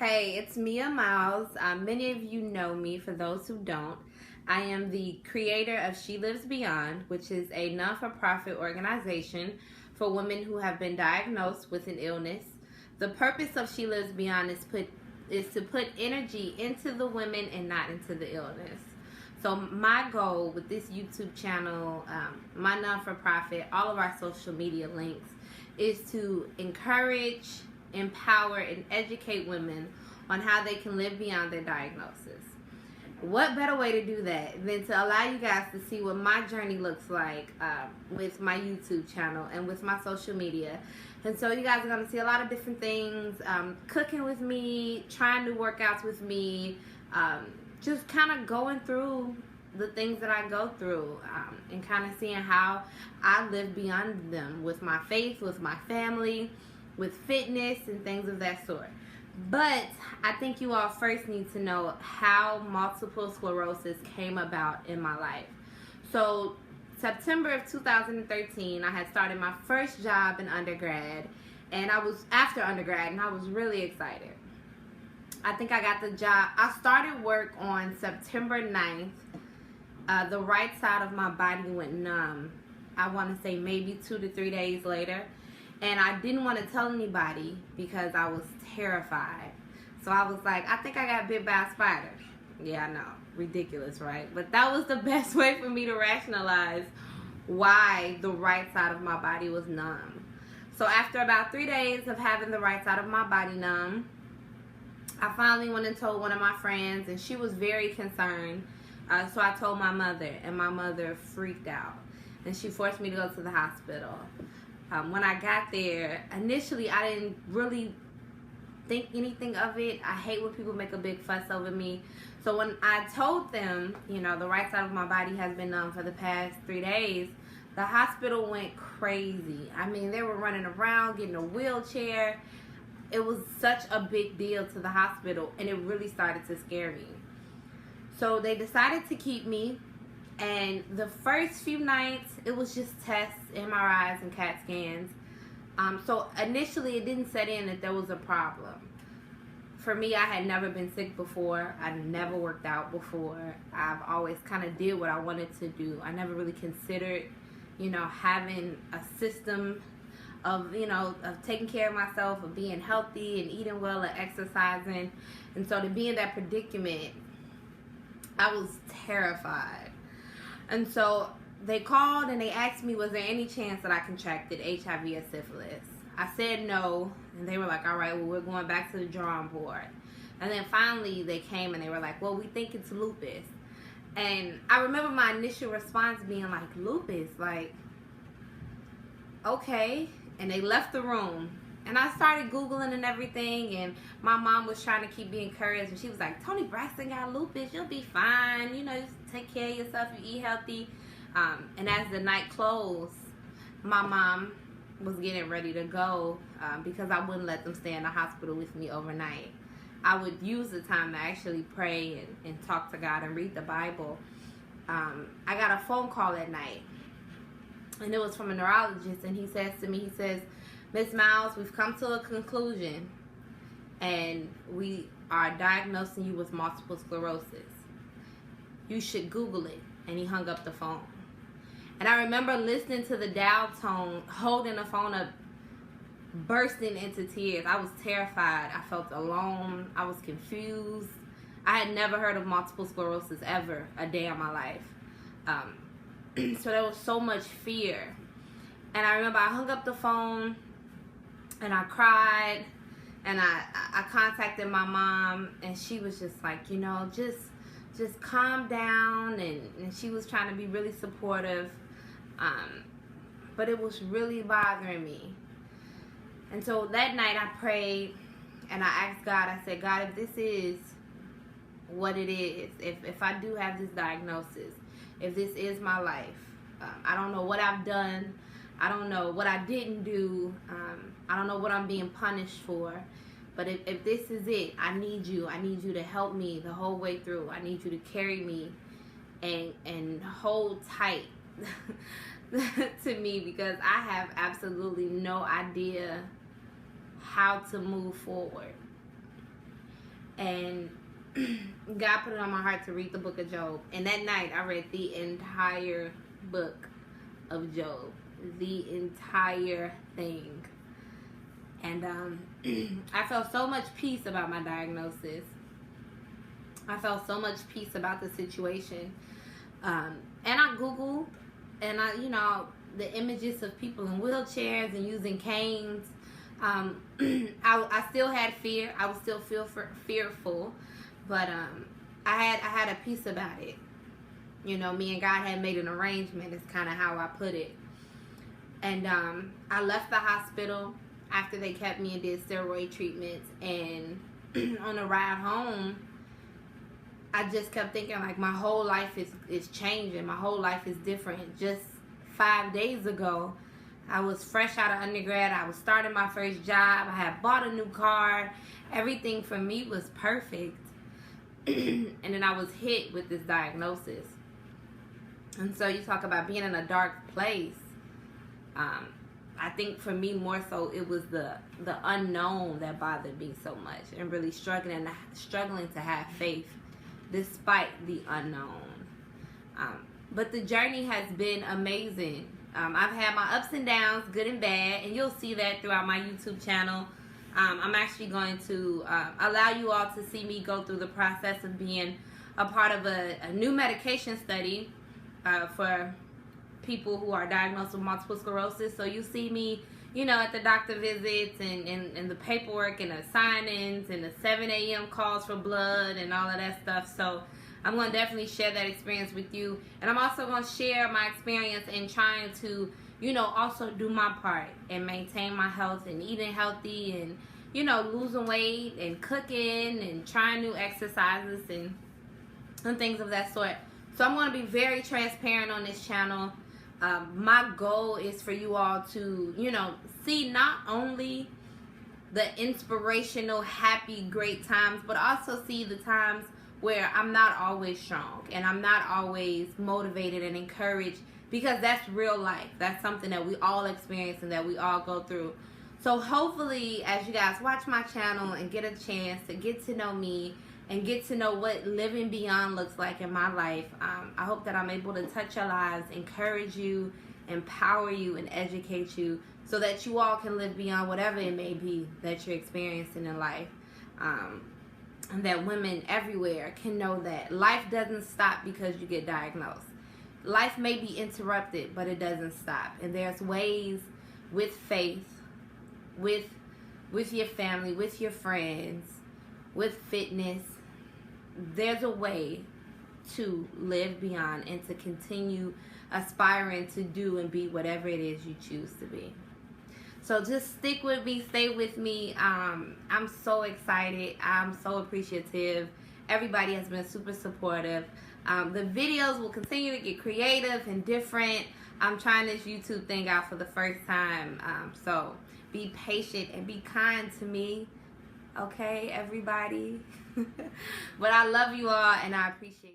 Hey, it's Mia Miles. Many of you know me. For those who don't, I am the creator of She Lives Beyond, which is a non-for-profit organization for women who have been diagnosed with an illness. The purpose of She Lives Beyond is to put energy into the women and not into the illness. So my goal with this YouTube channel, my non-for-profit, all of our social media links, is to encourage, empower, and educate women on how they can live beyond their diagnosis. What better way to do that than to allow you guys to see what my journey looks like with my YouTube channel and with my social media. And so you guys are going to see a lot of different things, cooking with me, trying new workouts with me, just kind of going through the things that I go through, and kind of seeing how I live beyond them with my faith, with my family, with fitness, and things of that sort. But I think you all first need to know how multiple sclerosis came about in my life. So September of 2013, I had started my first job in undergrad, and I was after undergrad, and I was really excited. I think I got the job. I started work on September 9th. The right side of my body went numb. I want to say maybe 2 to 3 days later. And I didn't want to tell anybody because I was terrified. So I was like, I think I got bit by a spider. Yeah, I know. Ridiculous, right? But that was the best way for me to rationalize why the right side of my body was numb. So after about 3 days of having the right side of my body numb, I finally went and told one of my friends, and she was very concerned. So I told my mother, and my mother freaked out. And she forced me to go to the hospital. When I got there, initially I didn't really think anything of it. I hate when people make a big fuss over me. So when I told them, you know, the right side of my body has been numb for the past 3 days, the hospital went crazy. I mean, they were running around, getting a wheelchair. It was such a big deal to the hospital, and it really started to scare me. So they decided to keep me. And the first few nights, it was just tests, MRIs, and CAT scans. So initially, it didn't set in that there was a problem. For me, I had never been sick before. I never worked out before. I've always kind of did what I wanted to do. I never really considered, you know, having a system of, you know, of taking care of myself, of being healthy and eating well and exercising. And so to be in that predicament, I was terrified. And so they called and they asked me, was there any chance that I contracted HIV or syphilis? I said no, and they were like, all right, well, we're going back to the drawing board. And then finally they came and they were like, well, we think it's lupus. And I remember my initial response being like, lupus? Like, okay. And they left the room. And I started Googling and everything, and my mom was trying to keep me encouraged, and she was like, Toni Braxton got lupus, you'll be fine, you know, just take care of yourself, you eat healthy. And as the night closed, my mom was getting ready to go because I wouldn't let them stay in the hospital with me overnight. I would use the time to actually pray and talk to God and read the Bible. I got a phone call at night, and it was from a neurologist, and he says to me, he says, Ms. Miles, we've come to a conclusion, and we are diagnosing you with multiple sclerosis. You should Google it. And he hung up the phone. And I remember listening to the dial tone, holding the phone up, bursting into tears. I was terrified. I felt alone. I was confused. I had never heard of multiple sclerosis ever a day in my life. So there was so much fear. And I remember I hung up the phone, and I cried, and I contacted my mom, and she was just like, you know, just calm down, and she was trying to be really supportive, but it was really bothering me. And so that night I prayed, and I asked God, I said, God, if this is what it is, if I do have this diagnosis, if this is my life, I don't know what I've done, I don't know what I didn't do, I don't know what I'm being punished for, but if this is it, I need you to help me the whole way through. I need you to carry me and hold tight to me, because I have absolutely no idea how to move forward. and God put it on my heart to read the book of Job. And that night, I read the entire book of Job, the entire thing. And I felt so much peace about my diagnosis. I felt so much peace about the situation. And I Googled, and the images of people in wheelchairs and using canes. I still had fear. I was still fearful, but I had a peace about it. Me and God had made an arrangement. Is kind of how I put it. And I left the hospital after they kept me and did steroid treatments. And on the ride home, I just kept thinking, like, my whole life is changing. My whole life is different. Just 5 days ago, I was fresh out of undergrad. I was starting my first job. I had bought a new car. Everything for me was perfect. And then I was hit with this diagnosis. And so you talk about being in a dark place. I think for me more so it was the unknown that bothered me so much, and really struggling to have faith despite the unknown. But the journey has been amazing. I've had my ups and downs, good and bad, and you'll see that throughout my YouTube channel. I'm actually going to allow you all to see me go through the process of being a part of a new medication study for people who are diagnosed with multiple sclerosis. So you see me, at the doctor visits and the paperwork and the sign-ins and the 7 a.m. calls for blood and all of that stuff. So I'm going to definitely share that experience with you. And I'm also going to share my experience in trying to, also do my part and maintain my health and eating healthy and, losing weight and cooking and trying new exercises and things of that sort. So I'm going to be very transparent on this channel. My goal is for you all to, see not only the inspirational, happy, great times, but also see the times where I'm not always strong and I'm not always motivated and encouraged, because that's real life. That's something that we all experience and that we all go through. So hopefully, as you guys watch my channel and get a chance to get to know me and get to know what living beyond looks like in my life, I hope that I'm able to touch your lives, encourage you, empower you, and educate you so that you all can live beyond whatever it may be that you're experiencing in life. And that women everywhere can know that life doesn't stop because you get diagnosed. Life may be interrupted, but it doesn't stop. And there's ways with faith, with your family, with your friends, with fitness. There's a way to live beyond and to continue aspiring to do and be whatever it is you choose to be. So just stick with me, stay with me. I'm so excited. I'm so appreciative. Everybody has been super supportive. The videos will continue to get creative and different. I'm trying this YouTube thing out for the first time. So be patient and be kind to me. Okay, everybody? But I love you all and I appreciate you.